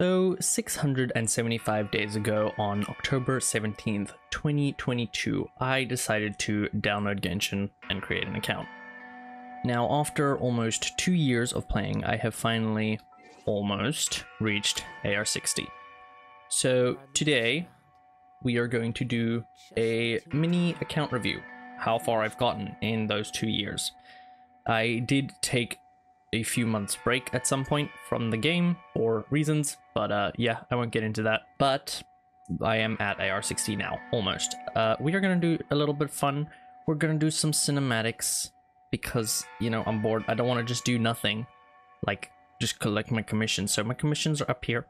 So 675 days ago on October 17th, 2022, I decided to download Genshin and create an account. Now, after almost 2 years of playing, I have finally almost reached AR 60. So today, we are going to do a mini account review, how far I've gotten in those 2 years. I did take a few months break at some point from the game for reasons, but yeah, I won't get into that. But I am at AR 60 now, almost. We are gonna do a little bit of fun. We're gonna do some cinematics because, you know, I'm bored. I don't want to just do nothing, like just collect my commissions. So my commissions are up here.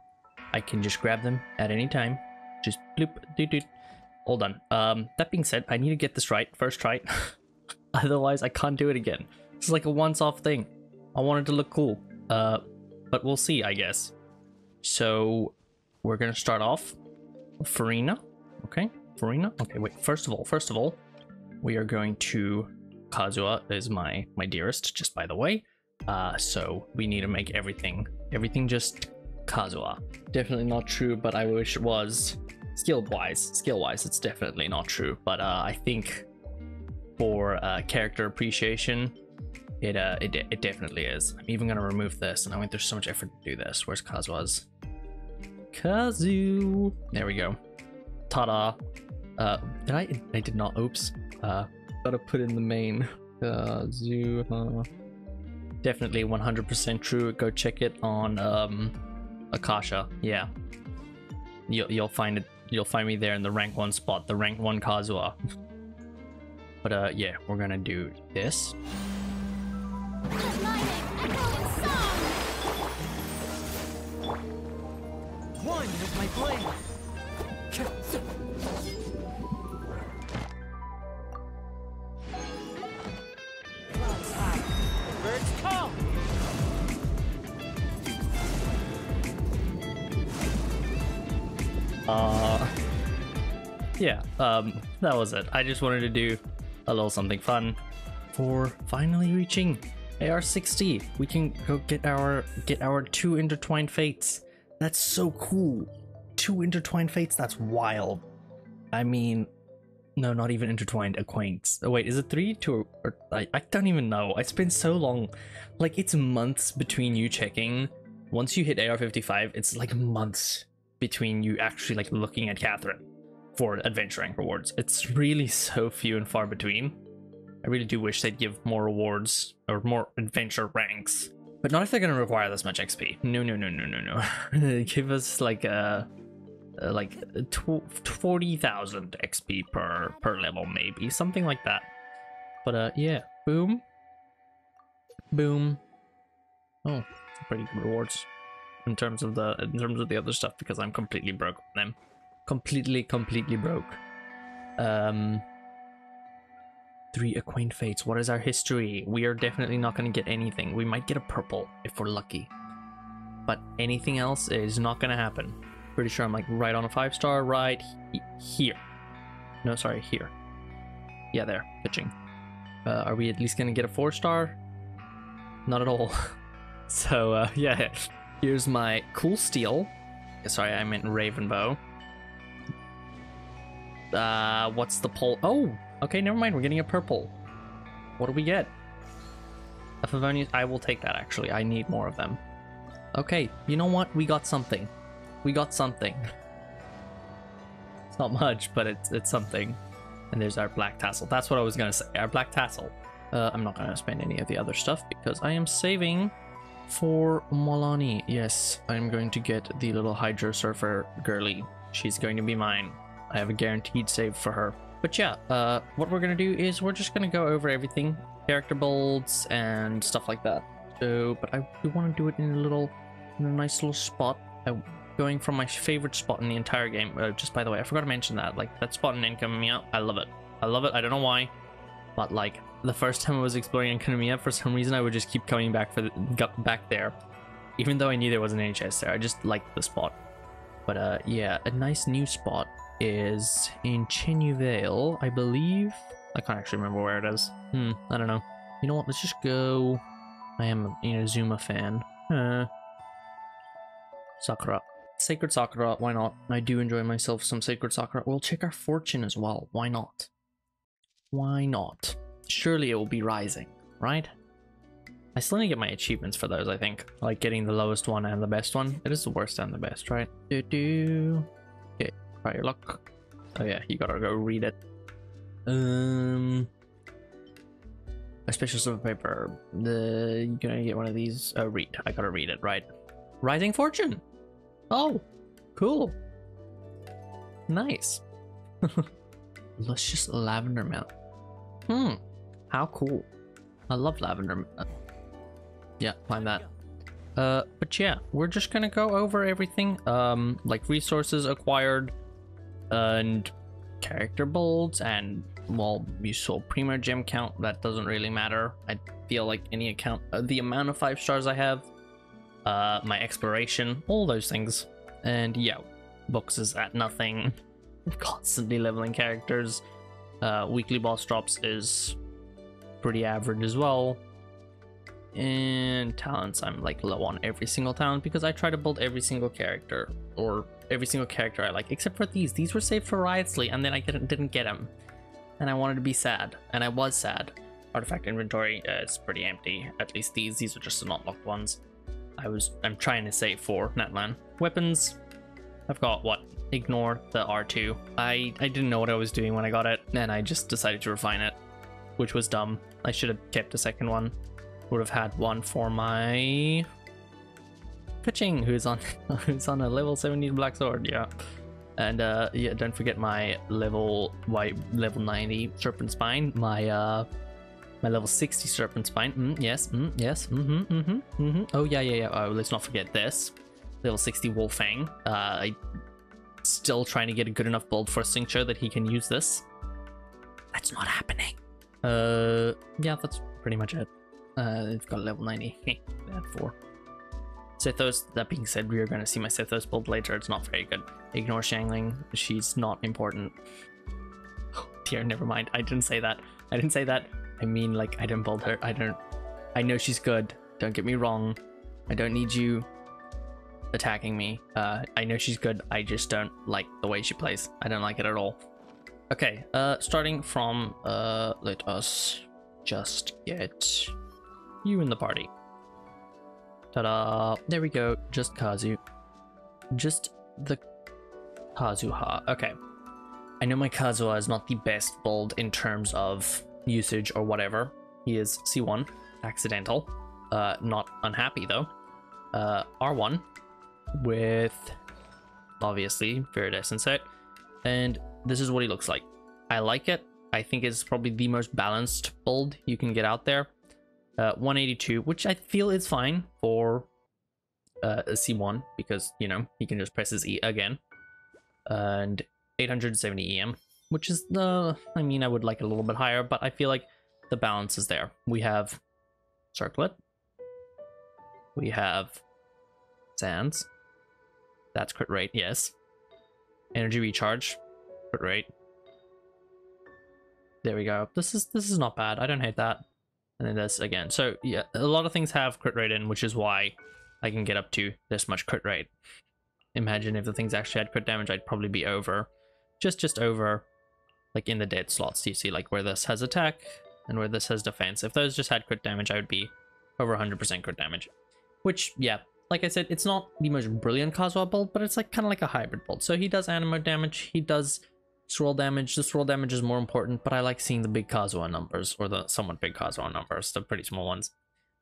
I can just grab them at any time. Just bloop, doot, doot. All done. That being said, I need to get this right first try. Otherwise I can't do it again. It's like a once-off thing. I want it to look cool, but we'll see, I guess. So we're gonna start off with Farina. Okay, Farina. Okay, wait. First of all, we are going to. Kazuha is my dearest, just by the way. So we need to make everything just Kazuha. Definitely not true, but I wish it was. Skill-wise, it's definitely not true. But I think for character appreciation. It definitely is. I'm even gonna remove this, and I went through so much effort to do this. Where's Kazuha's? Kazu. There we go. Ta-da. I did not. Oops. Gotta put in the main. Kazuha. Definitely 100% true. Go check it on Akasha. Yeah. You'll find it. You'll find me there in the rank 1 spot. The rank 1 Kazuha. But yeah, we're gonna do this. One with my blade. Clouds high. Birds come. Yeah, that was it. I just wanted to do a little something fun for finally reaching AR 60. We can go get our 2 intertwined fates. That's so cool. 2 intertwined fates, that's wild. I mean, no, not even intertwined, acquaints. Oh wait, is it 3, 2, or I don't even know. It's been so long. Like, it's months between you checking. Once you hit AR 55, it's like months between you actually like looking at Catherine for adventure rank rewards. It's really so few and far between. I really do wish they'd give more rewards or more adventure ranks, but not if they're gonna require this much XP. No. Give us like 40,000 XP per level, maybe something like that. But yeah, boom. Oh, pretty good rewards in terms of the other stuff, because I'm completely broke with them. Completely broke. 3 acquaint fates. What is our history? We are definitely not going to get anything. We might get a purple if we're lucky, but anything else is not going to happen. Pretty sure I'm like right on a 5-star right here. No, sorry, here. Yeah, there. Pitching. Are we at least going to get a 4-star? Not at all. So yeah, here's my cool steel. Sorry, I meant Ravenbow. What's the pole? Oh, okay, never mind. We're getting a purple. What do we get? A Favonius. I will take that, actually. I need more of them. Okay, you know what? We got something. It's not much, but it's something. And there's our black tassel. That's what I was gonna say. Our black tassel. I'm not gonna spend any of the other stuff because I am saving for Mualani. Yes, I'm going to get the little Hydro Surfer girly. She's going to be mine. I have a guaranteed save for her. But yeah, what we're gonna do is we're just gonna go over everything, character builds and stuff like that. So, but I do want to do it in a nice little spot. I'm going from my favorite spot in the entire game. Just by the way, I forgot to mention that, like that spot in Enkanomiya, I love it. I don't know why, but like the first time I was exploring Enkanomiya, for some reason I would just keep coming back back there, even though I knew there was an NHS there. I just liked the spot. But yeah, a nice new spot is in Xingqiu Vale, I believe. I can't actually remember where it is. I don't know. You know what? Let's just go. I am a Zuma fan. Sakura. Sacred Sakura, why not? I do enjoy myself some Sacred Sakura. We'll check our fortune as well. Why not? Why not? Surely it will be rising, right? I still need to get my achievements for those, I think. Like getting the lowest one and the best one. It is the worst and the best, right? Okay, try your luck. Oh yeah, you gotta go read it. A special silver paper. You're gonna get one of these. Oh, read. I gotta read it, right? Rising fortune! Oh, cool. Nice. Luscious lavender milk. How cool. I love lavender. Yeah, find that. But yeah, we're just gonna go over everything. Like resources acquired, and character builds, and well, you saw Primo gem count. That doesn't really matter. I feel like any account, the amount of 5 stars I have, my exploration, all those things. And yeah, books is at nothing. Constantly leveling characters. Weekly boss drops is pretty average as well. And talents, I'm like low on every single talent because I try to build every single character, or every single character I like, except for these. These were saved for Riotsley, and then I didn't get them, and I wanted to be sad, and I was sad. Artifact inventory is pretty empty. At least these are just the not locked ones. I'm trying to save for Natlan. Weapons, I've got what? Ignore the R2. I didn't know what I was doing when I got it, and I just decided to refine it, which was dumb. I should have kept a second one. Would have had one for my pitching, who's on a level 70 black sword, yeah. And yeah, don't forget my level 90 serpent spine, my level 60 serpent spine. Yes. Oh yeah. Oh, let's not forget this level 60 Wolfang. I still trying to get a good enough build for Xingqiu that he can use this. That's not happening. Yeah, that's pretty much it. It's got a level 90. Bad 4. Sithos, that being said, we are going to see my Sithos build later. It's not very good. Ignore Xiangling. She's not important. Oh, dear, never mind. I didn't say that. I mean, like, I didn't build her. I know she's good. Don't get me wrong. I don't need you attacking me. I know she's good. I just don't like the way she plays. I don't like it at all. Okay, starting from, let us just get you in the party. Ta-da! There we go. Just Kazu. Just the Kazuha. Okay. I know my Kazuha is not the best build in terms of usage or whatever. He is C1. Accidental. Not unhappy though. R1. With, obviously, Viridescent set. And this is what he looks like. I like it. I think it's probably the most balanced build you can get out there. 182, which I feel is fine for a C1 because, you know, he can just press his E again. And 870 EM, which is the, I mean, I would like it a little bit higher, but I feel like the balance is there. We have Circlet. We have Sands. That's crit rate, yes. Energy recharge, crit rate. There we go. This is not bad. I don't hate that. And then this again. So yeah, a lot of things have crit rate in, which is why I can get up to this much crit rate. Imagine if the things actually had crit damage, I'd probably be over, just over, like in the dead slots. You see, like where this has attack and where this has defense. If those just had crit damage, I would be over 100% crit damage. Which, yeah, like I said, it's not the most brilliant Kazuha build, but it's like kind of like a hybrid build. So he does animo damage, he does swirl damage. The swirl damage is more important, but I like seeing the big Kazuha numbers, or the somewhat big Kazuha numbers, the pretty small ones.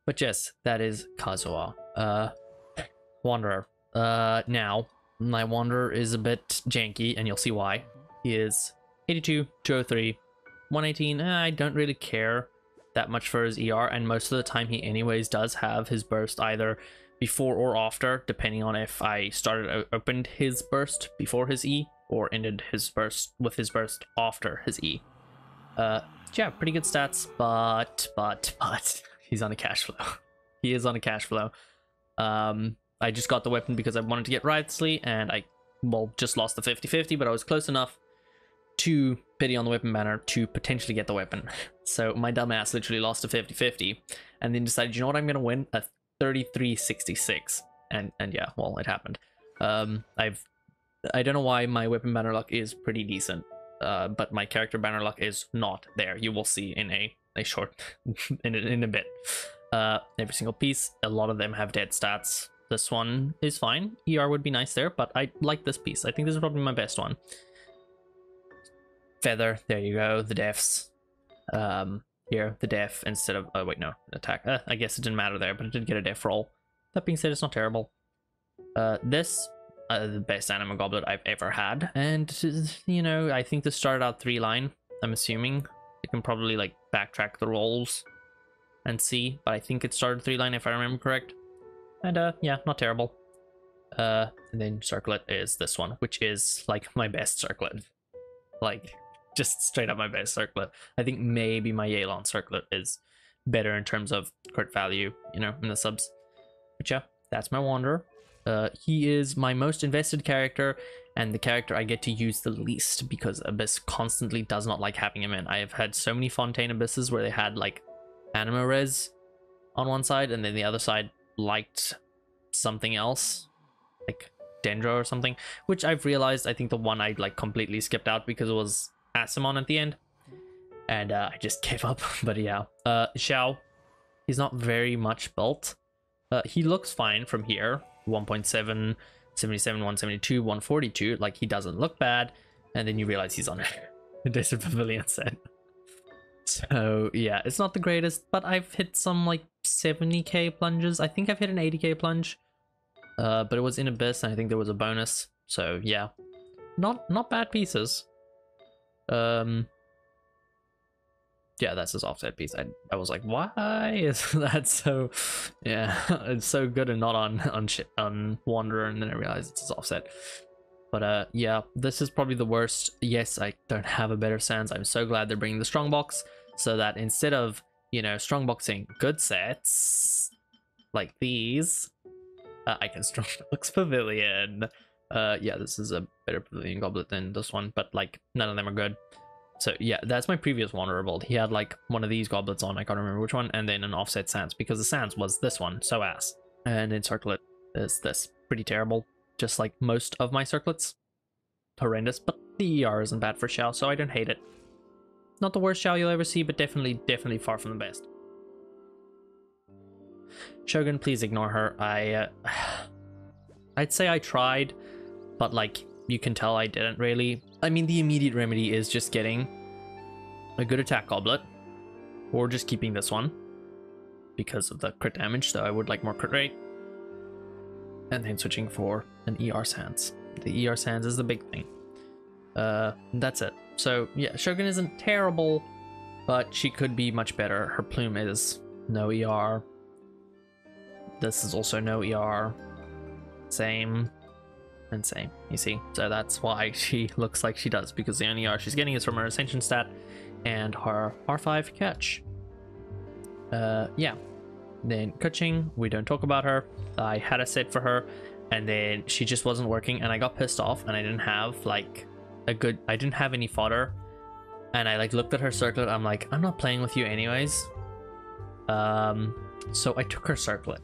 But yes, that is Kazuha. Wanderer. Now, my Wanderer is a bit janky, and you'll see why. He is 82, 203, 118. I don't really care that much for his ER, and most of the time he anyways does have his burst either before or after, depending on if I opened his burst before his E, or ended his burst with his burst after his E. Yeah, pretty good stats, but he's on a cash flow. He is on a cash flow. I just got the weapon because I wanted to get Riotsley, and I, well, just lost the 50-50, but I was close enough to pity on the weapon banner to potentially get the weapon. So my dumbass literally lost a 50-50, and then decided, you know what, I'm gonna win a 33-66, and yeah, well, it happened. I don't know why my weapon banner luck is pretty decent, but my character banner luck is not there. You will see in a short in a bit. Every single piece, a lot of them have dead stats. This one is fine. ER would be nice there, but I like this piece. I think this is probably my best one. Feather, there you go. The defs. Here, the def instead of, oh wait, no, attack. I guess it didn't matter there, but it did get a def roll. That being said, it's not terrible. This, the best anima goblet I've ever had, and you know, I think this started out 3-line. I'm assuming you can probably like backtrack the rolls and see, but I think it started 3-line if I remember correct. And yeah, not terrible. And then circlet is this one, which is like my best circlet, like just straight up my best circlet. I think maybe my Yelan circlet is better in terms of crit value, you know, in the subs. But yeah, that's my Wanderer. He is my most invested character and the character I get to use the least because Abyss constantly does not like having him in. I have had so many Fontaine Abysses where they had like anima res on one side and then the other side liked something else, like Dendro or something, which I've realized I think the one I like completely skipped out because it was Asimon at the end, and I just gave up. But yeah, Xiao, he's not very much built. He looks fine from here, 1.7, 77, 172, 142, like he doesn't look bad, and then you realize he's on a Desert Pavilion set. So yeah, it's not the greatest, but I've hit some like 70k plunges. I think I've hit an 80k plunge, but it was in Abyss and I think there was a bonus, so yeah, not bad pieces. Yeah, that's his offset piece. I was like, why is that so, yeah, it's so good and not on Wanderer, and then I realized it's his offset. But yeah, this is probably the worst. Yes, I don't have a better sans. I'm so glad they're bringing the strongbox so that instead of, you know, strongboxing good sets like these, I can strongbox Pavilion. Yeah, this is a better Pavilion goblet than this one, but like none of them are good. So yeah, that's my previous Wanderer build. He had like one of these goblets on, I can't remember which one, and then an offset sans because the sans was this one, so ass. And in circlet is this, pretty terrible. Just like most of my circlets. Horrendous, but the ER isn't bad for Xiao, so I don't hate it. Not the worst Xiao you'll ever see, but definitely far from the best. Shogun, please ignore her. I'd say I tried, but like, you can tell I didn't really. I mean, the immediate remedy is just getting a good attack goblet, or just keeping this one, because of the crit damage, so I would like more crit rate. And then switching for an ER sans. The ER sans is the big thing. That's it. So yeah, Shogun isn't terrible, but she could be much better. Her plume is no ER. This is also no ER. Same and same, you see. So that's why she looks like she does, because the only ER she's getting is from her Ascension stat and her R5 catch. Yeah. Then Keqing, we don't talk about her. I had a set for her and then she just wasn't working and I got pissed off and I didn't have like I didn't have any fodder, and I like looked at her circlet. I'm like, I'm not playing with you anyways. So I took her circlet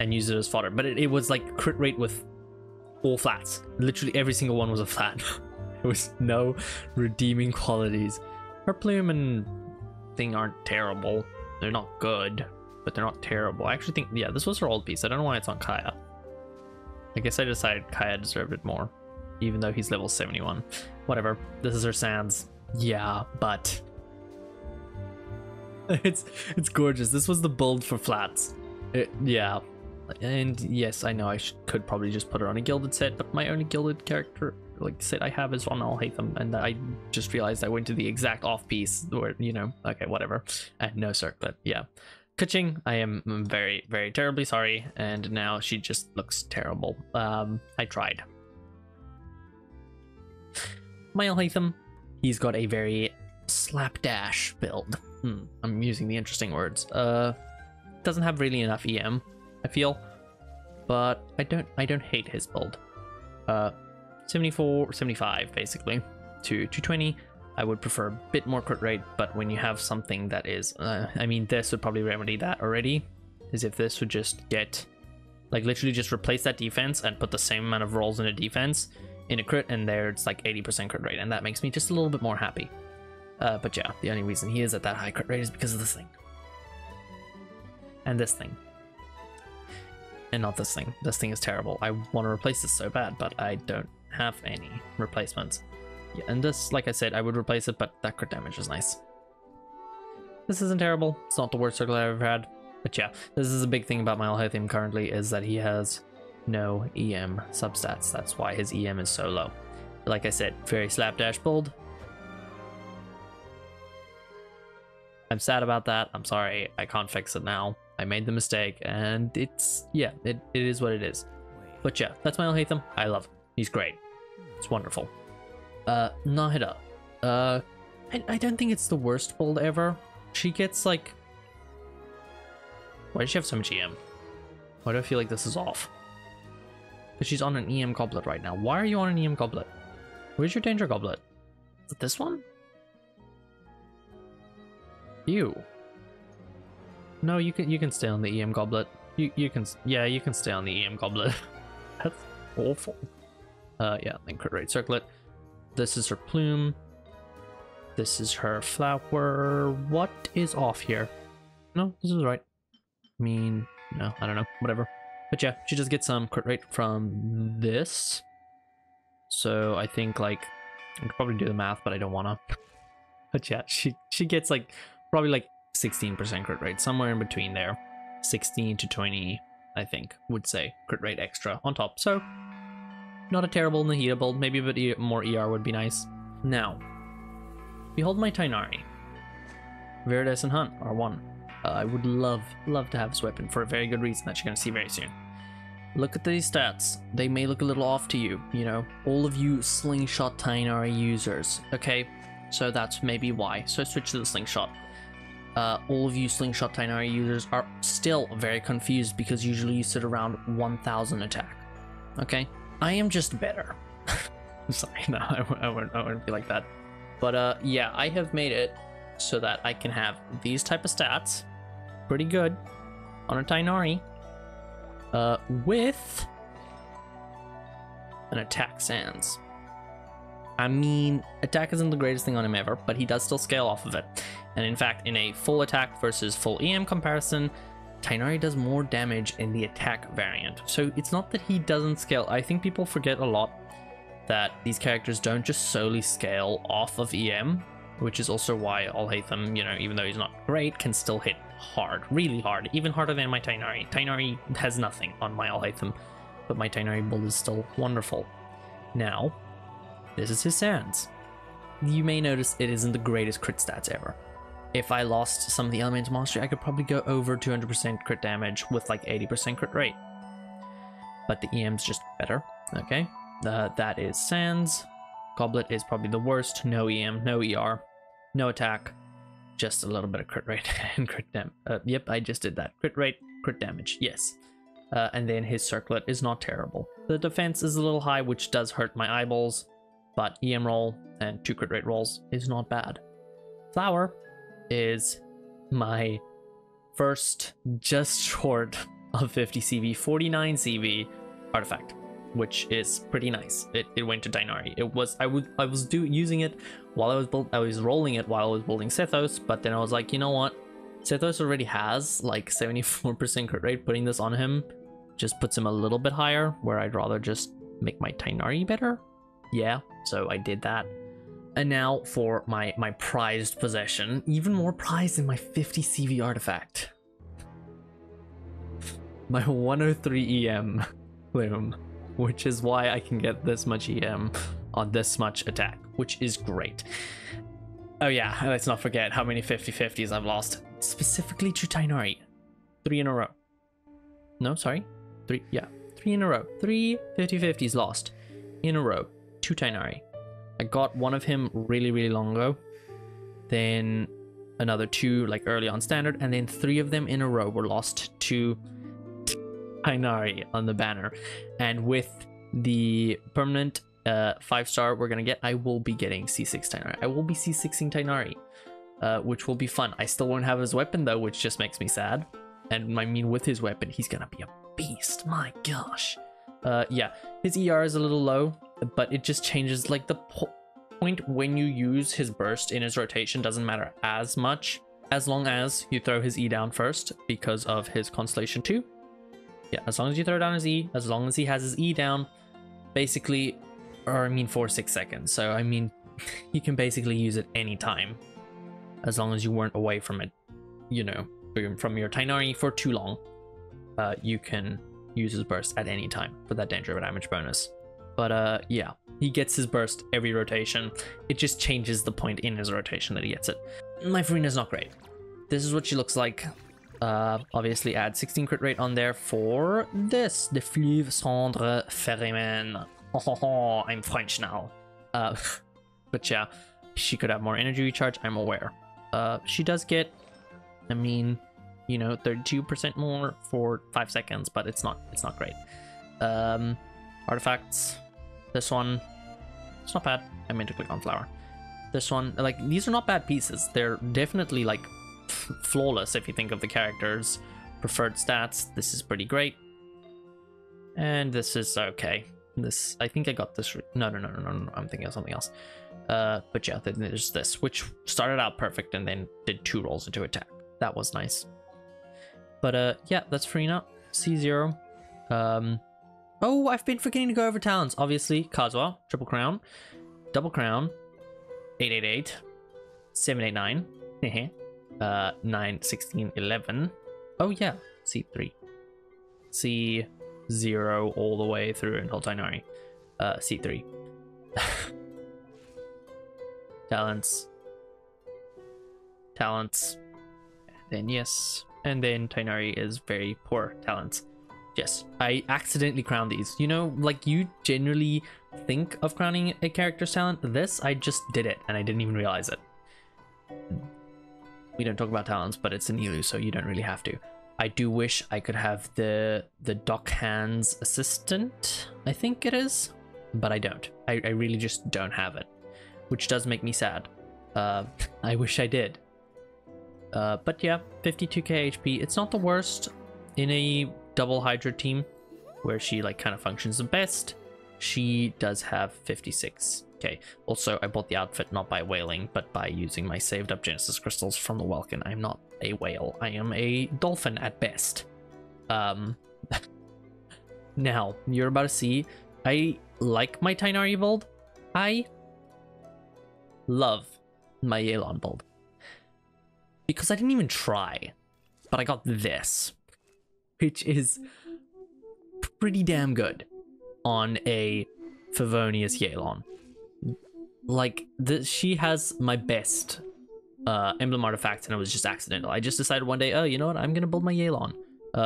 and used it as fodder, but it was like crit rate with all flats. Literally every single one was a flat. There was no redeeming qualities. Her plume and thing aren't terrible. They're not good, but they're not terrible. I actually think, yeah, this was her old piece. I don't know why it's on Kaya. I guess I decided Kaya deserved it more, even though he's level 71. Whatever. This is her sans. Yeah, but it's gorgeous. This was the build for flats. Yeah. And yes, I know I could probably just put her on a gilded set, but my only gilded character like set I have is on Alhaitham, and I just realized I went to the exact off piece where, you know, okay, whatever. And no circlet. Yeah. Keqing, I am very, very terribly sorry, and now she just looks terrible. I tried. My Alhaitham, he's got a very slapdash build. I'm using the interesting words. Doesn't have really enough EM, I feel, but I don't hate his build. 74, 75 basically to 220. I would prefer a bit more crit rate, but when you have something that is, I mean, this would probably remedy that already, as if this would just get Like literally just replace that defense and put the same amount of rolls in a defense in a crit, and there it's like 80% crit rate, and that makes me just a little bit more happy. But yeah, the only reason he is at that high crit rate is because of this thing. And this thing. And not this thing. This thing is terrible. I want to replace this so bad, but I don't have any replacements. Yeah, and this, like I said, I would replace it, but that crit damage is nice. This isn't terrible. It's not the worst circle I've ever had. But yeah, this is a big thing about my Alhaitham currently, is that he has no EM substats. That's why his EM is so low. Like I said, very slapdash build. I'm sad about that. I'm sorry. I can't fix it now. I made the mistake, and it's, yeah, it is what it is. But yeah, that's my Alhaitham. I love him. He's great. It's wonderful. Nahida. I don't think it's the worst build ever. She gets like... Why does she have so much EM? Why do I feel like this is off? Because she's on an EM goblet right now. Why are you on an EM goblet? Where's your danger goblet? Is it this one? You. No, you can stay on the EM goblet. You can, yeah, you can stay on the EM goblet. That's awful. Yeah, then crit rate circlet. This is her plume. This is her flower. What is off here? No, this is right. I mean, no, I don't know, whatever. But yeah, she just gets some crit rate from this. So I think like, I could probably do the math, but I don't wanna. But yeah, she gets like, probably like 16% crit rate, somewhere in between there. 16 to 20, I think, would say crit rate extra on top. So not a terrible Nahida build, maybe a bit more ER would be nice. Now, behold my Tainari. Viridescent Hunt, R1. I would love to have this weapon for a very good reason that you're going to see very soon. Look at these stats. They may look a little off to you, you know, all of you Slingshot Tainari users, okay? So that's maybe why. So switch to the Slingshot. All of you Slingshot Tainari users are still very confused because usually you sit around 1000 attack, okay? I am just better. I'm sorry, no, I wouldn't be like that. But yeah, I have made it so that I can have these type of stats, pretty good, on a Tainari, with an attack sans. I mean, attack isn't the greatest thing on him ever, but he does still scale off of it. And in fact, in a full attack versus full EM comparison, Tainari does more damage in the attack variant. So it's not that he doesn't scale. I think people forget a lot that these characters don't just solely scale off of EM, which is also why Alhaitham, you know, even though he's not great, can still hit hard, really hard, even harder than my Tainari. Tainari has nothing on my Alhaitham, but my Tainari build is still wonderful. Now, this is his sans. You may notice it isn't the greatest crit stats ever. If I lost some of the elemental mastery, I could probably go over 200% crit damage with like 80% crit rate. But the EM's just better, okay? That is sans. Goblet is probably the worst. No EM, no ER, no attack, just a little bit of crit rate and crit damage. Yep, I just did that. Crit rate, crit damage, yes. And then his circlet is not terrible. The defense is a little high, which does hurt my eyeballs, but EM roll and 2 crit rate rolls is not bad. Flower is my first just short of 50 CV, 49 CV artifact, which is pretty nice. It went to Tainari. It was I was using it while I was rolling it while I was building Sethos, but then I was like, you know what? Sethos already has like 74% crit rate. Putting this on him just puts him a little bit higher, where I'd rather just make my Tainari better. Yeah, so I did that. And now for my prized possession, even more prized than my 50 CV artifact. My 103 EM plume, which is why I can get this much EM on this much attack, which is great. Oh yeah, let's not forget how many 50-50s I've lost, specifically to Tainari. 3 in a row. No, sorry. 3, yeah. 3 in a row. 3 50-50s lost in a row to Tainari. I got one of him really long ago, then another 2 like early on standard, and then 3 of them in a row were lost to Tainari on the banner. And with the permanent 5-star we're gonna get, I will be getting C6 Tainari. I will be C6ing Tainari, which will be fun. I still won't have his weapon though, which just makes me sad. And I mean, with his weapon, he's gonna be a beast. My gosh. Yeah, his ER is a little low, but it just changes. Like the point when you use his burst in his rotation doesn't matter as much, as long as you throw his E down first because of his Constellation 2. Yeah, as long as you throw down his E, as long as he has his E down, basically, or I mean for 6 seconds. So I mean, you can basically use it anytime, as long as you weren't away from it, you know, from your Tighnari for too long. You can use his burst at any time for that danger damage bonus. But yeah, he gets his burst every rotation. It just changes the point in his rotation that he gets it. My Farina's not great. This is what she looks like. Obviously add 16 crit rate on there for this, the Fleuve Cendre Ferryman. Oh, I'm French now. But yeah, she could have more energy recharge, I'm aware. She does get, I mean, you know, 32% more for 5 seconds, but it's not great. Artifacts, this one, it's not bad. I meant to click on flower. This one, like, these are not bad pieces. They're definitely like flawless if you think of the character's preferred stats. This is pretty great, and this is okay. This, I think I got this. No, I'm thinking of something else. But yeah, then there's this, which started out perfect and then did 2 rolls into attack. That was nice. But yeah, that's Farina. C0. Oh, I've been forgetting to go over talents. Obviously, Kazuha, triple crown, double crown, 888, 789, 9, 16, 11. Oh yeah, C3. C0 all the way through until Tighnari. C3. Talents. Then yes. And then Tighnari is very poor talents. Yes, I accidentally crowned these. You know, like you generally think of crowning a character's talent. This, I just did it and I didn't even realize it. We don't talk about talents, but it's an Elu, so you don't really have to. I do wish I could have the Dock Hands assistant, I think it is, but I don't. I really just don't have it, which does make me sad. I wish I did. But yeah, 52k HP. It's not the worst in a double Hydra team where she like kind of functions the best. She does have 56k. Also, I bought the outfit not by whaling, but by using my saved up Genesis crystals from the Welkin. I'm not a whale. I am a dolphin at best. Now, you're about to see, I like my Tighnari build. I love my Yelan build. Because I didn't even try, but I got this, which is pretty damn good on a Favonius Yelan. Like, she has my best emblem artifact, and it was just accidental. I just decided one day, oh, you know what, I'm gonna build my Yelan.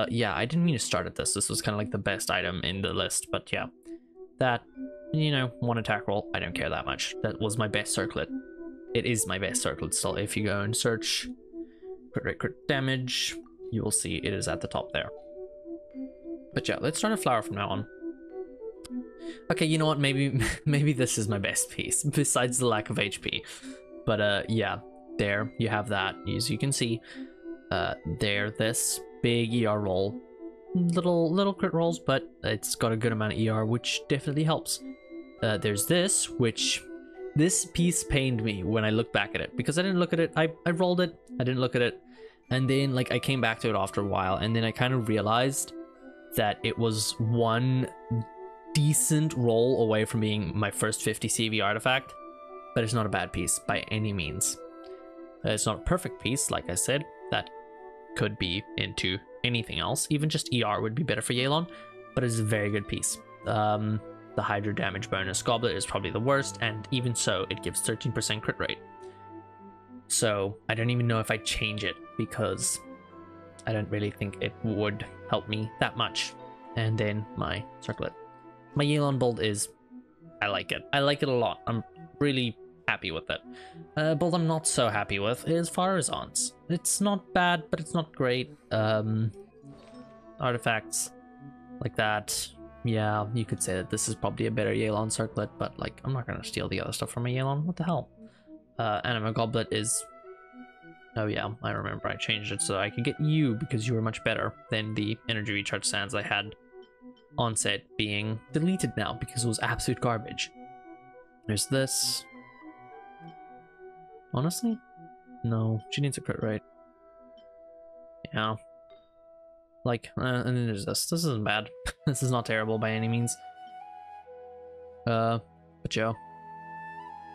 Yeah, I didn't mean to start at this. This was kind of like the best item in the list, but yeah. That, you know, 1 attack roll, I don't care that much. That was my best circlet. It is my best circlet still. If you go and search crit rate, crit damage, you will see it is at the top there. But yeah, let's start a flower from now on. Okay, you know what, maybe this is my best piece, besides the lack of HP. But yeah, there, you have that. As you can see, there, this big ER roll. Little crit rolls, but it's got a good amount of ER, which definitely helps. There's this, which... This piece pained me when I look back at it, because I didn't look at it. I rolled it, I didn't look at it, and then like I came back to it after a while, and then I kind of realized that it was one decent roll away from being my first 50 CV artifact, but it's not a bad piece by any means. It's not a perfect piece, like I said, that could be into anything else. Even just ER would be better for Yelan, but it's a very good piece. The Hydra damage bonus goblet is probably the worst, and even so, it gives 13% crit rate. So I don't even know if I change it, because I don't really think it would help me that much. And then my circlet. My Yelan build is... I like it. I like it a lot. I'm really happy with it. Build I'm not so happy with is Farazan's. It's not bad, but it's not great. Artifacts like that. Yeah, you could say that this is probably a better Yelan circlet, but like, I'm not gonna steal the other stuff from a Yelan. What the hell? Anima Goblet is Oh yeah, I remember I changed it so I could get you because you were much better than the energy recharge stands I had on set being deleted now because it was absolute garbage. There's this. Honestly? No, she needs a crit rate. Yeah. Like, and then there's this. This isn't bad. This is not terrible by any means. But yeah.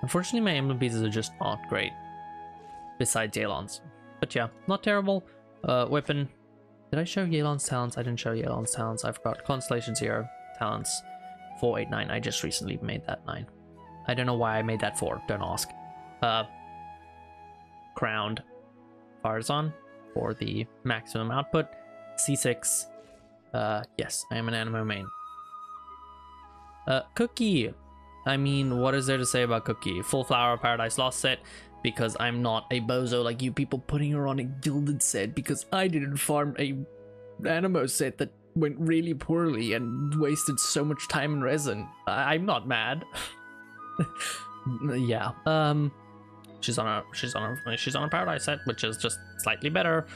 Unfortunately, my emblem pieces are just not great. Besides Yelan's. But yeah, not terrible. Weapon. Did I show Yelan's talents? I didn't show Yelan's talents. I forgot. Constellation 0 talents. 489. I just recently made that 9. I don't know why I made that 4. Don't ask. Crowned Farazan for the maximum output. C6. Yes, I am an Animo main. Cookie. I mean, what is there to say about Cookie? Full Flower Paradise Lost set because I'm not a bozo like you people putting her on a gilded set because I didn't farm a Animo set that went really poorly and wasted so much time and resin. I'm not mad. Yeah. She's on a Paradise set, which is just slightly better.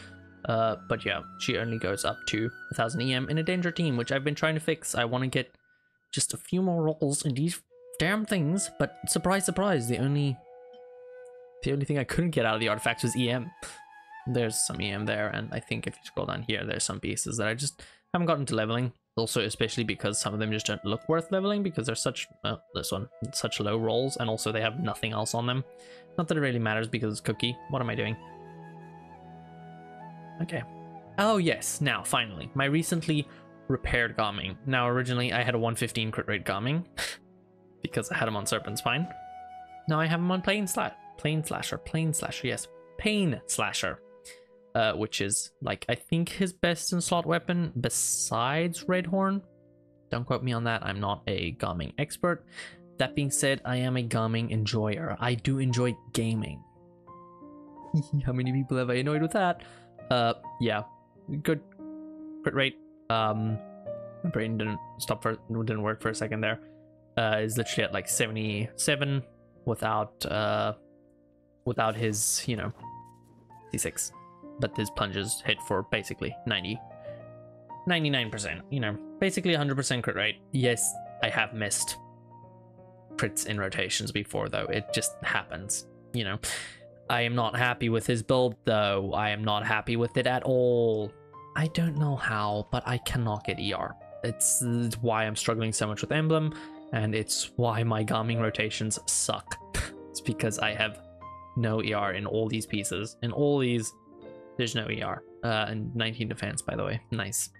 But yeah, she only goes up to 1000 EM in a danger team, which I've been trying to fix. I want to get just a few more rolls in these damn things, but surprise, surprise, the only thing I couldn't get out of the artifacts was EM. There's some EM there, and I think if you scroll down here, there's some pieces that I just haven't gotten to leveling. Also, especially because some of them just don't look worth leveling because they're such, this one, such low rolls, and also they have nothing else on them. Not that it really matters because it's Cookie. What am I doing? Okay. Oh yes, now finally, my recently repaired Garming. Now originally I had a 115 crit rate Garming because I had him on Serpent Spine. Now I have him on Plane Slasher, yes, Pain Slasher, which is like I think his best in slot weapon besides Red Horn. Don't quote me on that. I'm not a Garming expert. That being said, I am a Garming enjoyer. I do enjoy gaming. How many people have I annoyed with that? Yeah, good crit rate. My brain didn't work for a second there. Is literally at like 77 without his, you know, C6, but his plunges hit for basically 99%, you know, basically 100% crit rate. Yes, I have missed crits in rotations before though. It just happens, you know. I am not happy with his build though. I am not happy with it at all. I don't know how, but I cannot get ER. It's why I'm struggling so much with Emblem, and it's why my Garming rotations suck. It's because I have no ER in all these pieces. In all these, there's no ER. And 19 defense, by the way. Nice.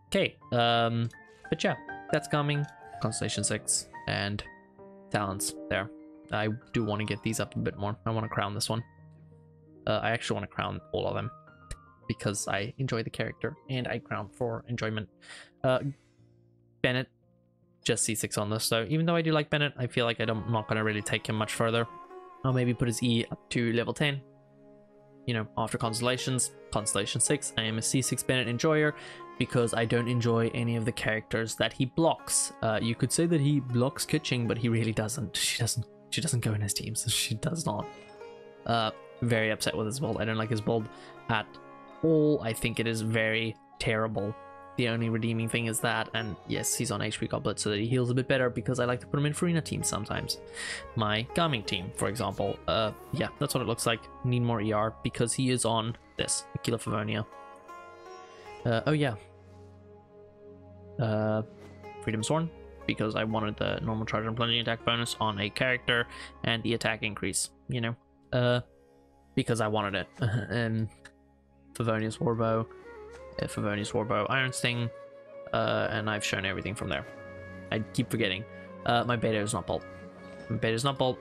Okay, but yeah, that's Garming, Constellation 6, and talents there. I do want to get these up a bit more. I want to crown this one. I actually want to crown all of them because I enjoy the character and I crown for enjoyment. Bennett, just C6 on this though. Even though I do like Bennett, I feel like I'm not going to really take him much further. I'll maybe put his E up to level 10. You know, after Constellation 6, I am a C6 Bennett enjoyer because I don't enjoy any of the characters that he blocks. You could say that he blocks Kitching, but he really doesn't. She doesn't go in his team, so she does not. Very upset with his build. I don't like his build at all. I think it is very terrible. The only redeeming thing is that, and yes, he's on HP Goblet so that he heals a bit better because I like to put him in Farina teams sometimes. My Garming team, for example. Yeah, that's what it looks like. Need more ER because he is on this, Aquila Favonia. Oh yeah. Freedom Sworn, because I wanted the normal charge and plunging attack bonus on a character and the attack increase, you know, because I wanted it. And Favonius Warbow, Iron Sting, and I've shown everything from there. I keep forgetting. My beta is not bolt.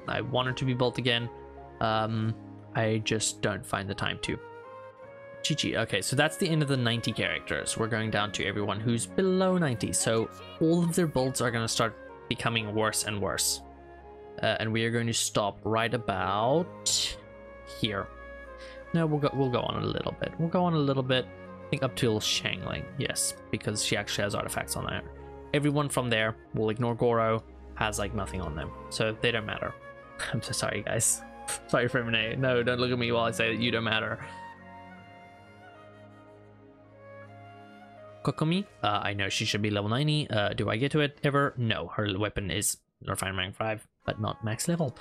I want it to be bolt again. I just don't find the time to. Chi-Chi. Okay, so that's the end of the 90 characters. We're going down to everyone who's below 90. So all of their builds are going to start becoming worse and worse. And we are going to stop right about here. No, we'll go on a little bit. I think up till Xiangling. Yes, because she actually has artifacts on there. Everyone from there, we'll ignore Goro, has like nothing on them. So they don't matter. I'm so sorry, guys. Sorry, Fremine. No, don't look at me while I say that you don't matter. Kokomi, I know she should be level 90. Do I get to it ever? No, her weapon is refined rank 5, but not max level.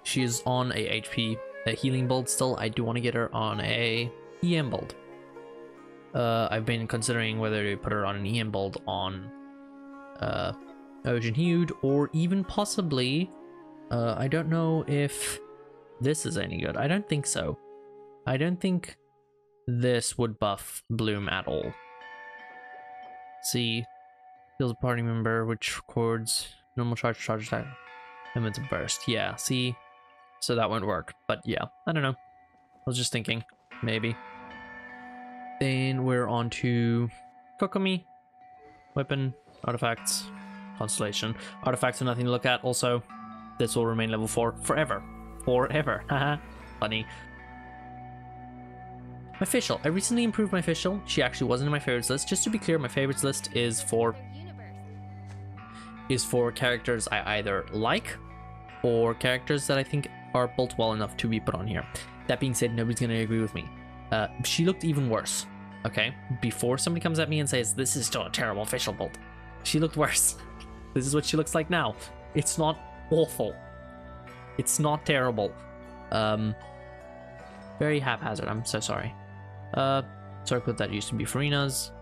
She is on a HP, a healing build still. I do want to get her on a EM build. I've been considering whether to put her on an EM build on Ocean Hued, or even possibly, I don't know if this is any good. I don't think so. I don't think this would buff Bloom at all. See, heals a party member, which records normal charge attack, limits a burst. Yeah, see, so that won't work. But yeah, I don't know. I was just thinking, maybe. Then we're on to Kokomi, weapon, artifacts, constellation. Artifacts are nothing to look at. Also, this will remain level 4 forever. Forever. Haha. Funny. My Fischl. I recently improved my Fischl. She actually wasn't in my favorites list. Just to be clear, my favorites list is for characters I either like or characters that I think are built well enough to be put on here. That being said, nobody's gonna agree with me. She looked even worse. Okay, before somebody comes at me and says this is still a terrible Fischl build, she looked worse. This is what she looks like now. It's not awful. It's not terrible. Very haphazard. I'm so sorry. Circlet that used to be Farina's.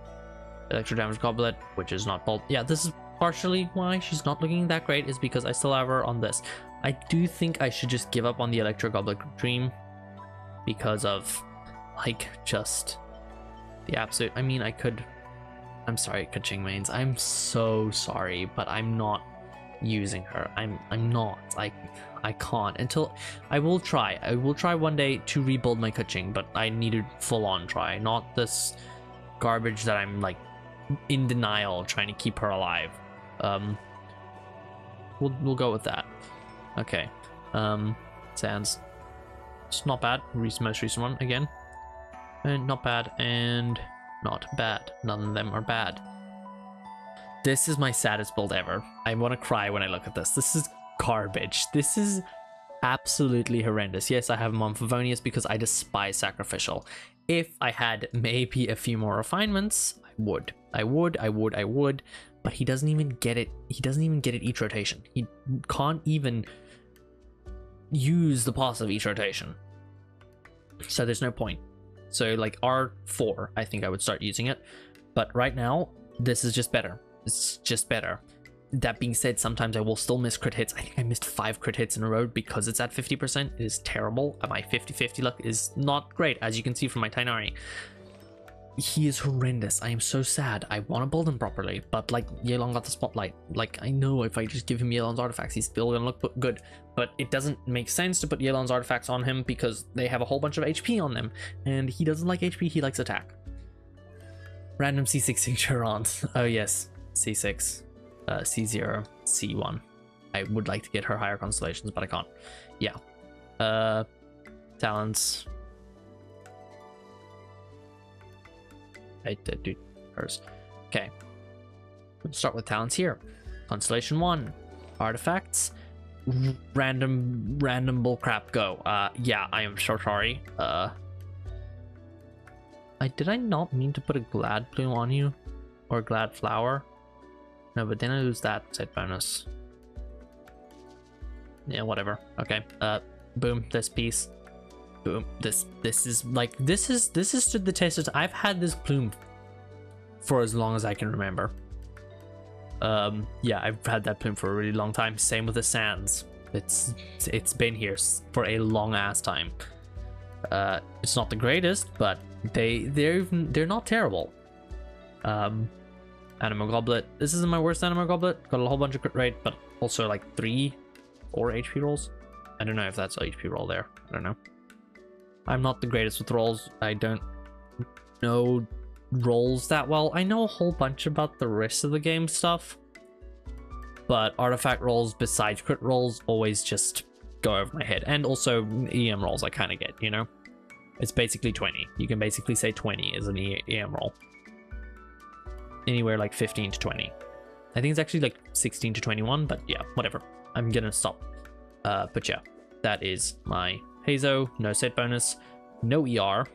Electro damage goblet, which is not bolt. Yeah, this is partially why she's not looking that great, is because I still have her on this. I do think I should just give up on the Electro Goblet Dream because of, like, just the absolute. I mean, I could. I'm sorry, Kaching Mains. I'm so sorry, but I'm not using her. I'm not. I can't until I will try. I will try one day to rebuild my Kaching, but I need to full on try, not this garbage that I'm like in denial trying to keep her alive. We'll go with that. Okay. Sans. It's not bad. Most recent one again. And not bad and not bad. None of them are bad. This is my saddest build ever. I want to cry when I look at this. This is garbage. This is absolutely horrendous. Yes, I have him on Favonius because I despise Sacrificial. If I had maybe a few more refinements, I would, but he doesn't even get it. He doesn't even get it each rotation. He can't even use the passive each rotation. So there's no point. So like R4, I think I would start using it. But right now, this is just better. It's just better. That being said, sometimes I will still miss crit hits. I think I missed 5 crit hits in a row because it's at 50%. It is terrible. My 50-50 luck is not great, as you can see from my Tainari. He is horrendous. I am so sad. I want to build him properly, but like Yelan got the spotlight. Like, I know if I just give him Yelan's artifacts, he's still gonna look good, but it doesn't make sense to put Yelan's artifacts on him because they have a whole bunch of HP on them, and he doesn't like HP, he likes attack. Random C6 Xingqiu. Oh yes, C6, C0, C1. I would like to get her higher constellations, but I can't. Yeah. Talents. I did do hers. Okay. Let's start with talents here. Constellation 1. Artifacts. Random bullcrap go. Yeah, I am so sorry. Did I not mean to put a Glad Bloom on you? Or Glad Flower? No, but then I lose that set bonus. Yeah, whatever. Okay. Boom, this piece. Boom. This is like this is stood the test of. I've had this plume for as long as I can remember. Yeah, I've had that plume for a really long time. Same with the Sands. It's been here for a long ass time. It's not the greatest, but they're not terrible. Animo Goblet. This isn't my worst Animo Goblet. Got a whole bunch of crit rate, but also like 3 or HP rolls. I don't know if that's HP roll there. I don't know. I'm not the greatest with rolls. I don't know rolls that well. I know a whole bunch about the rest of the game stuff, but artifact rolls besides crit rolls always just go over my head. And also EM rolls I kind of get, you know? It's basically 20. You can basically say 20 is an EM roll. Anywhere like 15 to 20. I think it's actually like 16 to 21, but yeah, whatever. I'm gonna stop. But yeah, that is my Hazo. No set bonus, no ER.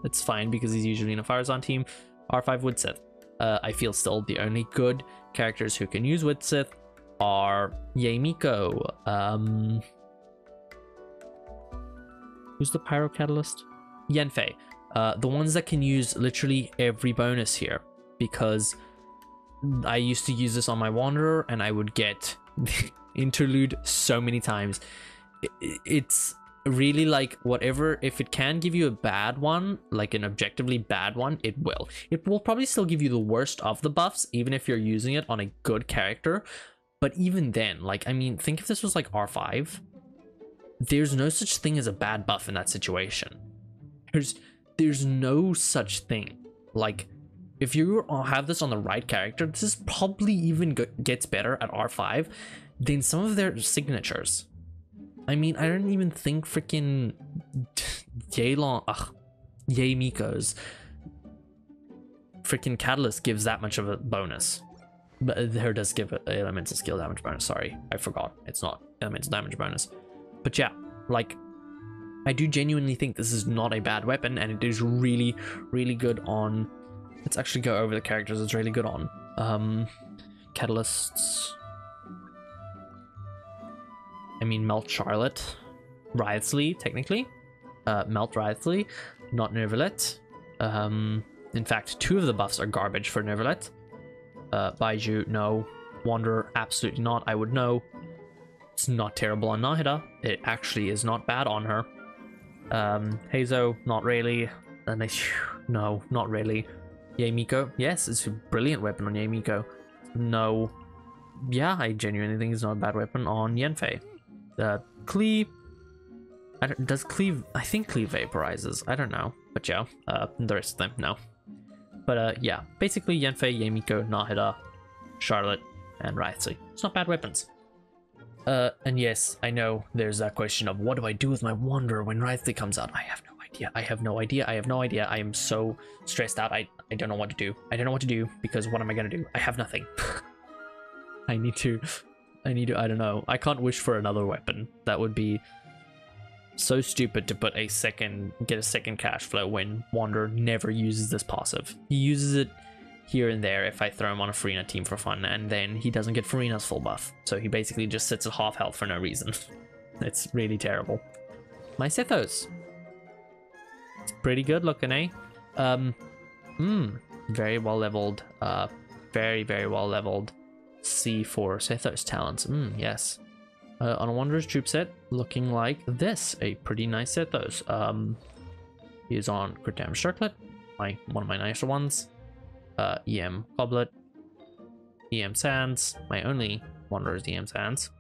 That's fine because he's usually in a Fire Zone team. R5 Wood Sith. I feel still the only good characters who can use Wood Sith are Miko. Who's the Pyro Catalyst? Yanfei. The ones that can use literally every bonus here, because I used to use this on my Wanderer and I would get interlude so many times. It's really like whatever, if it can give you a bad one, like an objectively bad one, it will. It will probably still give you the worst of the buffs, even if you're using it on a good character. But even then, like, I mean, think if this was like R5, there's no such thing as a bad buff in that situation. There's no such thing. Like, if you have this on the right character, this is probably even gets better at R5 than some of their signatures. I mean, I don't even think freaking Miko's freaking Catalyst gives that much of a bonus. But her does give it elemental skill damage bonus. Sorry, I forgot. It's not elemental damage bonus. But yeah, like, I do genuinely think this is not a bad weapon, and it is really, really good on... Let's actually go over the characters it's really good on. Catalysts... I mean, Melt Charlotte, Wriothesley, technically. Melt Wriothesley, not Nervalet. In fact, 2 of the buffs are garbage for Nervalet. Baiju, no. Wanderer, absolutely not. I would know. It's not terrible on Nahida. It actually is not bad on her. Hazo, not really. And no, not really. Miko, yes, it's a brilliant weapon on Miko. No. Yeah, I genuinely think it's not a bad weapon on Yanfei. Cleave. Does Cleave? I think Cleave vaporizes. I don't know. But yeah, the rest of them, no. But yeah, basically Yanfei, Miko, Nahida, Charlotte, and Wriothesley. It's not bad weapons. And yes, I know there's that question of what do I do with my Wanderer when Wriothesley comes out? I have no idea. I have no idea. I have no idea. I am so stressed out. I don't know what to do. I don't know what to do because what am I gonna do? I have nothing. I need to, I don't know. I can't wish for another weapon. That would be so stupid to put get a second cash flow when Wanderer never uses this passive. He uses it here and there if I throw him on a Farina team for fun, and then he doesn't get Farina's full buff. So he basically just sits at half health for no reason. It's really terrible. My Sethos. It's pretty good looking, eh? Very well leveled. Very, very well leveled. C4 Sethos talents. Yes. On a Wanderer's troop set, looking like this. A pretty nice Sethos. He is on Crit Damage Circlet, one of my nicer ones. EM Goblet, EM Sands. My only Wanderer is EM Sands.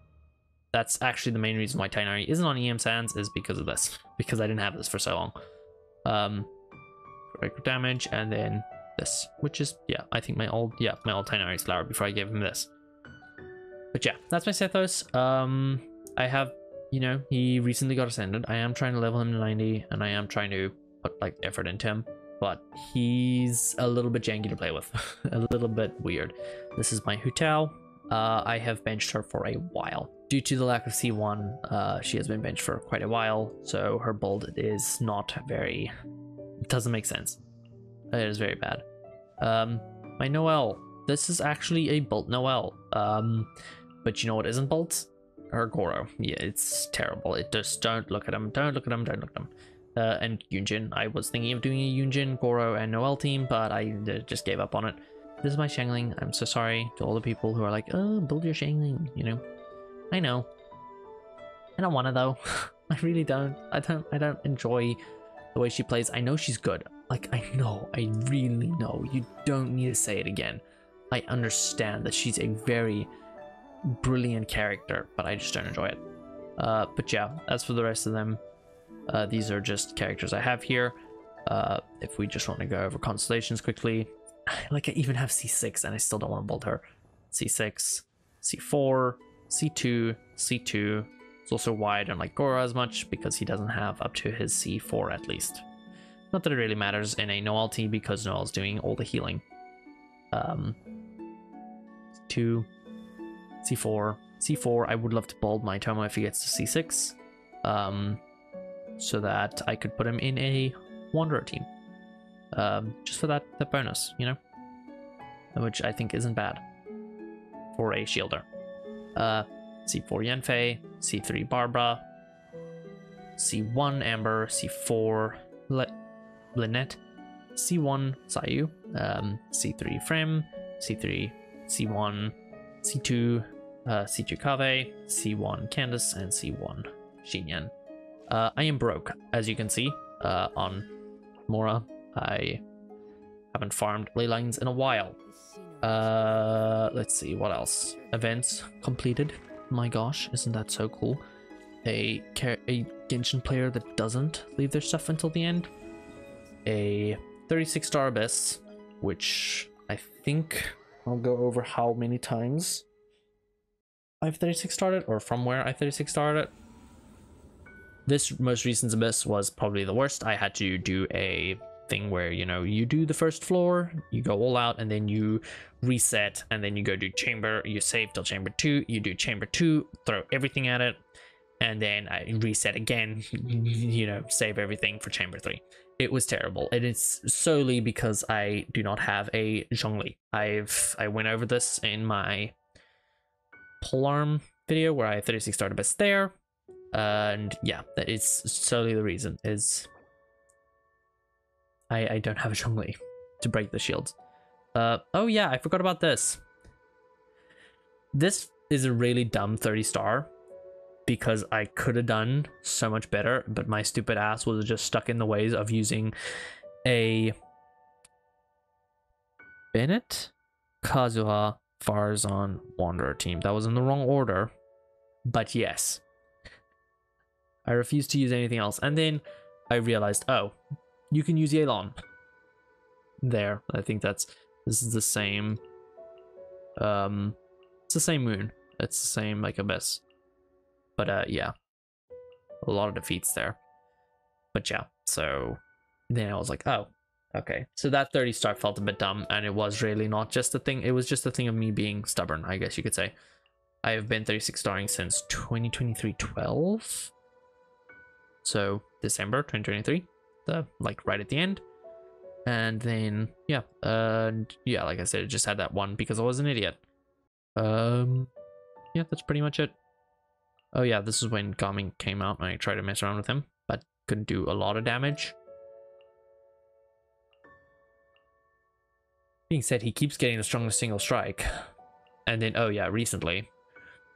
That's actually the main reason why Tainari isn't on EM Sands, is because of this. Because I didn't have this for so long. Crit damage, and then this, which is, yeah, I think my old Tainari's flower before I gave him this. But yeah, that's my Sethos. I have, you know, he recently got ascended. I am trying to level him to 90, and I am trying to put like effort into him, but he's a little bit janky to play with. A little bit weird. This is my Hutao. I have benched her for a while. Due to the lack of C1, she has been benched for quite a while, so her build is not very... It doesn't make sense. It is very bad. My Noelle. This is actually a built Noelle. But you know what isn't built? Her Goro. Yeah, it's terrible. It just, don't look at him. Don't look at him. Don't look at him. And Yunjin. I was thinking of doing a Yunjin, Goro, and Noelle team, but I just gave up on it. This is my Xiangling. I'm so sorry to all the people who are like, oh, build your Xiangling, you know. I know. I don't want to though. I really don't. I don't enjoy the way she plays. I know she's good. Like, I really know. You don't need to say it again. I understand that she's a very brilliant character, but I just don't enjoy it. But yeah, as for the rest of them, these are just characters I have here. If we just want to go over constellations quickly, like I even have C6 and I still don't want to build her. C6, C4, C2, C2. It's also why I don't like Goro as much, because he doesn't have up to his C4 at least. Not that it really matters in a Noelle team, because Noelle's doing all the healing. C2, C4, C4, I would love to bold my Tomo if he gets to C6. So that I could put him in a Wanderer team. Just for that bonus, you know? Which I think isn't bad for a shielder. C4 Yanfei, C3 Barbara, C1 Amber, C4 Lynette, C1 Sayu, C3 Frem, C3 C1 C2 C2 Kave, C1 Candace, and C1 Xinyan. I am broke, as you can see, on Mora. I haven't farmed ley lines in a while. Let's see, what else? Events completed. My gosh, isn't that so cool? A Genshin player that doesn't leave their stuff until the end. A 36-star Abyss, which I think I'll go over how many times I've 36-starred it, or from where I 36-starred it. This most recent Abyss was probably the worst. I had to do a thing where, you know, you do the first floor, you go all out, and then you reset, and then you go do chamber, you save till chamber 2, you do chamber 2, throw everything at it, and then I reset again, you know, save everything for chamber 3. It was terrible. It is solely because I do not have a Xiangling. I went over this in my polearm video where I 36-starred Abyss there, and yeah, that is solely the reason, is I don't have a Xiangling to break the shields. Oh yeah, I forgot about this. This is a really dumb 30-star because I could have done so much better, but my stupid ass was just stuck in the ways of using a Bennett, Kazuha, Farzan, Wanderer team. That was in the wrong order, but yes. I refused to use anything else, and then I realized, oh, you can use Yelan. There, I think this is the same. It's the same moon. It's the same like Abyss. But yeah, a lot of defeats there. But yeah, so then I was like, oh, okay. So that 30-star felt a bit dumb, and it was really not just a thing. It was just a thing of me being stubborn, I guess you could say. I have been 36-starring since 2023-12. So December 2023, like right at the end. And then yeah, yeah, like I said, it just had that one because I was an idiot. Yeah, that's pretty much it. Oh yeah, this is when Xingqiu came out and I tried to mess around with him, but couldn't do a lot of damage. Being said, he keeps getting the strongest single strike. And then, oh yeah, recently,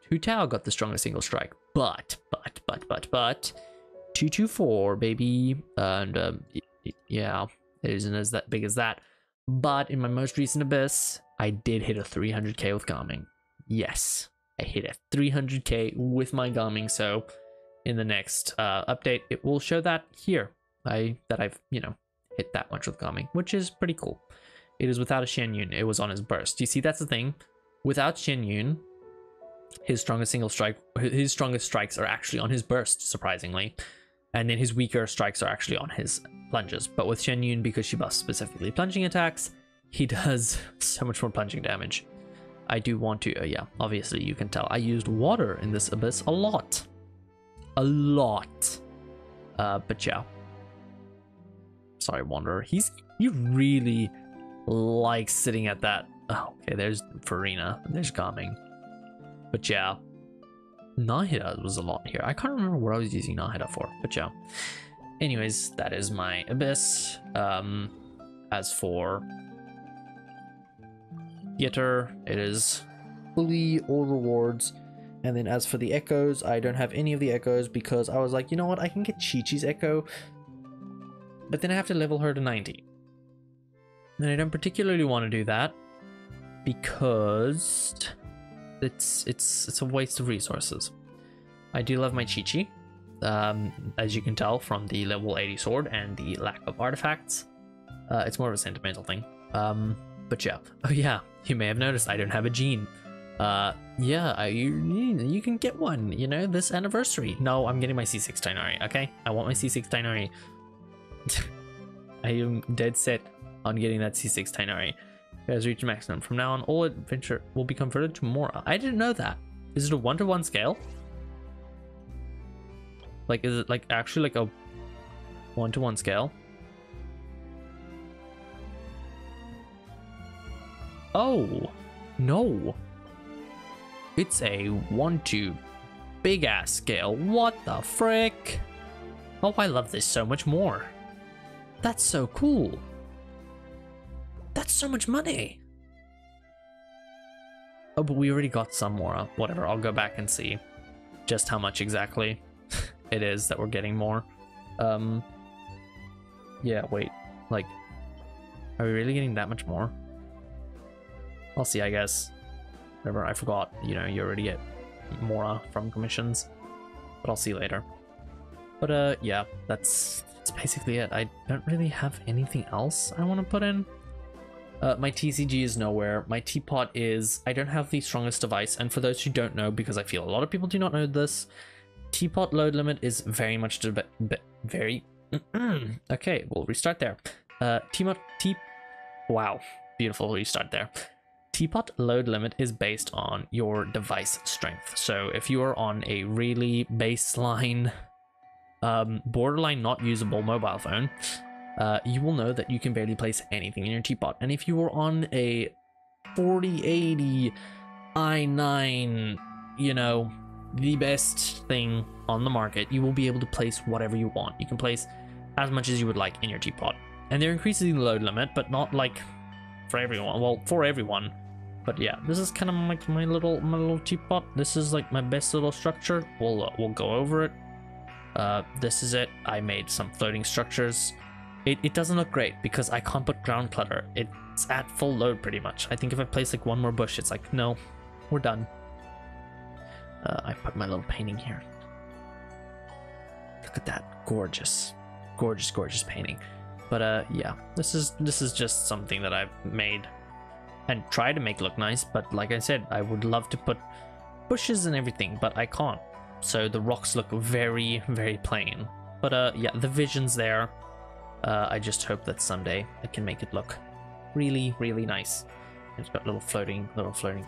Hu Tao got the strongest single strike, but 224, baby. And yeah, it isn't as that big as that. But in my most recent Abyss, I did hit a 300k with Xingqiu. Yes, I hit a 300k with my Xingqiu. So in the next update, it will show that here. That I've, you know, hit that much with Xingqiu, which is pretty cool. It is without a Xianyun. It was on his burst. You see, that's the thing. Without Xianyun, his strongest single strike, his strongest strikes are actually on his burst, surprisingly. And then his weaker strikes are actually on his plunges. But with Xianyun, because she buffs specifically plunging attacks, he does so much more plunging damage. I do want to, yeah, obviously you can tell I used water in this Abyss a lot. A lot. But yeah. Sorry, Wanderer. He really likes sitting at that. Oh, okay, there's Farina. There's Xingqiu. But yeah. Nahida was a lot here. I can't remember what I was using Nahida for, but yeah. Anyways, that is my Abyss. As for Theater, it is fully all rewards. And then as for the echoes, I don't have any of the echoes because I was like, you know what, I can get Chi-Chi's echo, but then I have to level her to 90. And I don't particularly want to do that because it's a waste of resources. I do love my Chi-Chi, as you can tell from the level 80 sword and the lack of artifacts. It's more of a sentimental thing. But yeah. Oh yeah, you may have noticed I don't have a Jean. Yeah, you can get one, you know, this anniversary. No, I'm getting my C6 Tainari, okay? I want my C6 Tainari. I am dead set on getting that C6 Tainari. It has reached maximum. From now on, all adventure will be converted to Mora. I didn't know that. Is it a 1-to-1 scale? Like, is it like actually like a 1-to-1 scale? Oh, no. It's a 1-to big ass scale. What the frick? Oh, I love this so much more. That's so cool. That's so much money. Oh, but we already got some more. Whatever, I'll go back and see just how much exactly it is that we're getting more. Yeah, wait. Like, are we really getting that much more? I'll see, I guess. Whatever, I forgot. You know, you already get more from commissions. But I'll see later. But, yeah, that's basically it. I don't really have anything else I want to put in. My TCG is nowhere. My teapot is... I don't have the strongest device. And for those who don't know, because I feel a lot of people do not know this, teapot load limit is very much... very... Okay, we'll restart there. Wow. Beautiful restart there. Teapot load limit is based on your device strength. So if you are on a really baseline, borderline not usable mobile phone, you will know that you can barely place anything in your teapot. And if you are on a 4080 i9, you know, the best thing on the market, you will be able to place whatever you want. You can place as much as you would like in your teapot. And they're increasing the load limit, but not like for everyone. Well, for everyone. But yeah, this is kind of like my little teapot. This is like my best little structure. We'll go over it. This is it. I made some floating structures. It doesn't look great because I can't put ground clutter. It's at full load pretty much. I think if I place like one more bush, it's like, no, we're done. I put my little painting here. Look at that, gorgeous, gorgeous, gorgeous painting. But yeah, this is just something that I've made and try to make look nice. But like I said, I would love to put bushes and everything, but I can't. So the rocks look very, very plain. But yeah, the vision's there. I just hope that someday I can make it look really, really nice. It's got little floating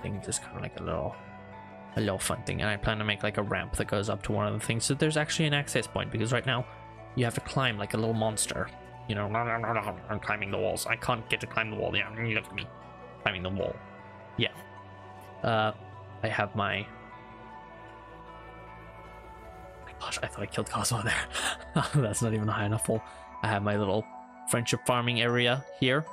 thing, just kind of like a little fun thing. And I plan to make like a ramp that goes up to one of the things, so there's actually an access point, because right now you have to climb like a little monster. You know, I'm climbing the walls. I can't get to climb the wall. Yeah, look at me climbing the wall. Yeah. I have my... Oh my gosh, I thought I killed Cosmo there. That's not even a high enough wall. I have my little friendship farming area here.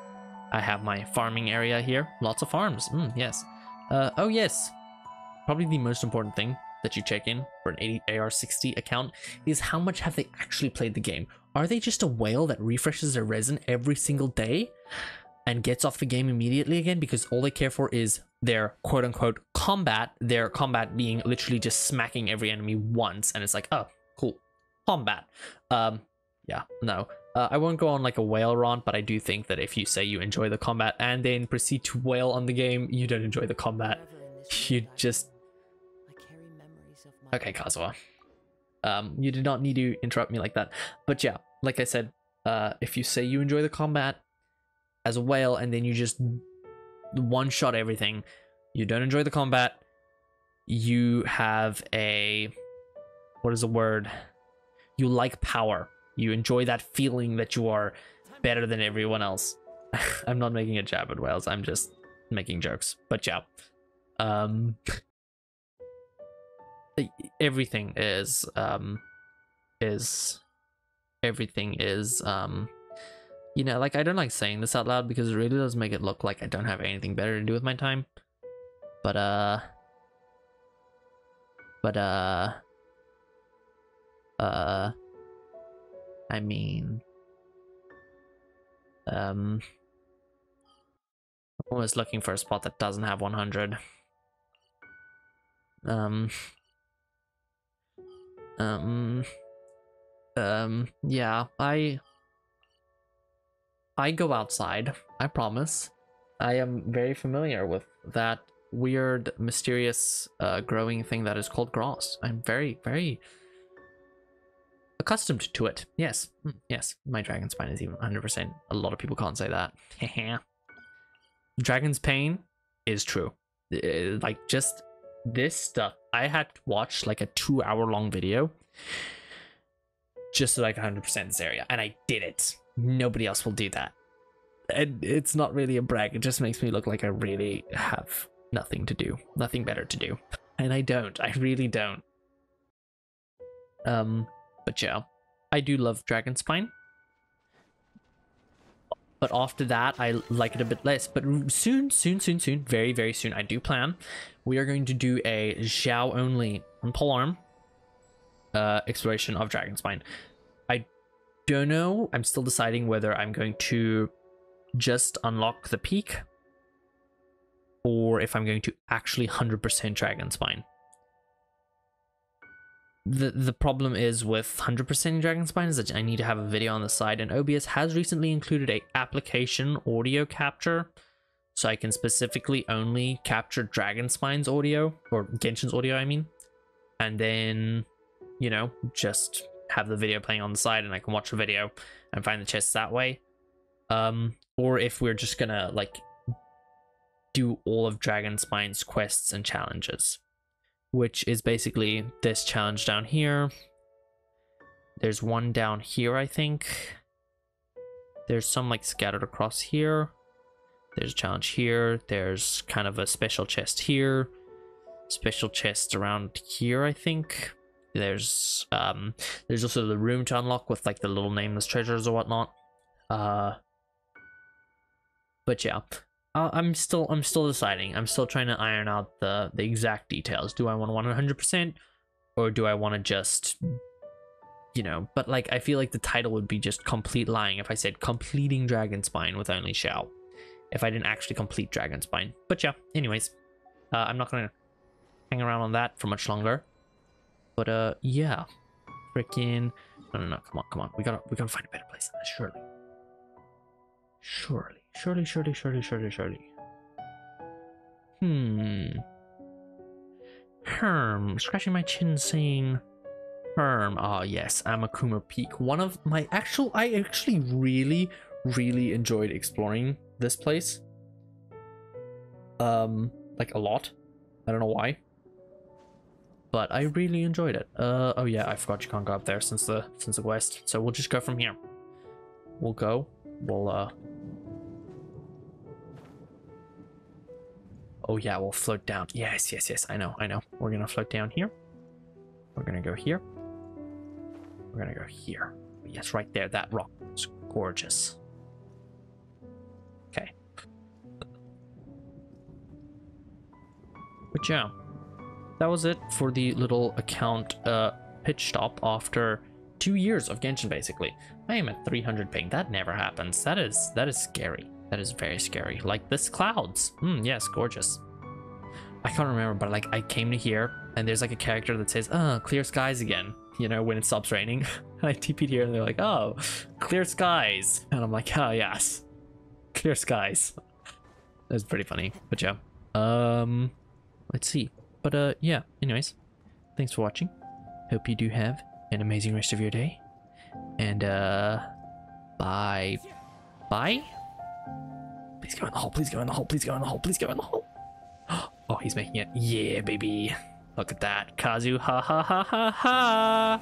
I have my farming area here. Lots of farms. Yes. Oh yes. Probably the most important thing that you check in for an AR60 account is how much have they actually played the game. Are they just a whale that refreshes their resin every single day and gets off the game immediately again because all they care for is their quote-unquote combat, their combat being literally just smacking every enemy once, and it's like, oh, cool, combat. Yeah, no. I won't go on like a whale rant, but I do think that if you say you enjoy the combat and then proceed to wail on the game, you don't enjoy the combat. You just... Okay, Kazuha. You did not need to interrupt me like that. But yeah, like I said, if you say you enjoy the combat as a whale and then you just one-shot everything, you don't enjoy the combat, you have a... What is the word? You like power. You enjoy that feeling that you are better than everyone else. I'm not making a jab at whales, I'm just making jokes. But yeah. Everything is you know, like, I don't like saying this out loud because it really does make it look like I don't have anything better to do with my time. But I mean, I'm always looking for a spot that doesn't have 100. Yeah, I go outside, I promise. I am very familiar with that weird, mysterious, growing thing that is called grass. I'm very, very accustomed to it. Yes, yes, my dragon spine is even 100%. A lot of people can't say that. Dragon's pain is true. Like, just this stuff, I had to watch like a 2-hour long video just so I could 100% this area, and I did it. Nobody else will do that. And it's not really a brag, it just makes me look like I really have nothing to do, nothing better to do. And I don't, I really don't. But yeah, I do love Dragonspine. But after that, I like it a bit less. But soon, very, very soon, I do plan. We are going to do a Xiao only on polearm exploration of Dragonspine. I don't know. I'm still deciding whether I'm going to just unlock the peak or if I'm going to actually 100% Dragonspine. The problem is with 100% Dragonspine is that I need to have a video on the side, and OBS has recently included a application audio capture, so I can specifically only capture Dragonspine's audio, or Genshin's audio I mean, and then, you know, just have the video playing on the side and I can watch the video and find the chests that way. Or if we're just gonna like do all of Dragonspine's quests and challenges, which is basically this challenge down here. There's one down here, I think. There's some like scattered across here. There's a challenge here. There's kind of a special chest here. Special chest around here, I think. There's also the room to unlock with like the little nameless treasures or whatnot. But yeah. I'm still deciding. I'm still trying to iron out the exact details. Do I want to 100% or do I want to just, you know, but like I feel like the title would be just complete lying if I said completing Dragonspine with only Xiao, if I didn't actually complete Dragonspine. But yeah, anyways, I'm not gonna hang around on that for much longer. But yeah, freaking no, come on, we gotta find a better place than this, surely. Surely. Scratching my chin saying ah yes, Amakuma Peak. One of my I actually really enjoyed exploring this place. Like a lot. I don't know why, but I really enjoyed it. Oh yeah, I forgot you can't go up there since the quest, so we'll just go from here. We'll oh yeah, we'll float down. Yes, I know. We're gonna float down here. We're gonna go here. We're gonna go here. Yes, right there. That rock is gorgeous. Okay. But yeah, that was it for the little account pitch stop after 2 years of Genshin, basically. I am at 300 ping. That never happens. That is scary. That is very scary. Like this clouds. Yes, gorgeous. I can't remember, but like I came to here and there's like a character that says, clear skies again, you know, when it stops raining. And I TP'd here and they're like, oh, clear skies. And I'm like, oh yes, clear skies. That's pretty funny. But yeah, let's see. But yeah, anyways, thanks for watching. Hope you do have an amazing rest of your day. And bye. Please go in the hole, please go in the hole, please go in the hole, please go in the hole. Oh, he's making it. Yeah, baby. Look at that. Kazu, ha ha ha ha ha.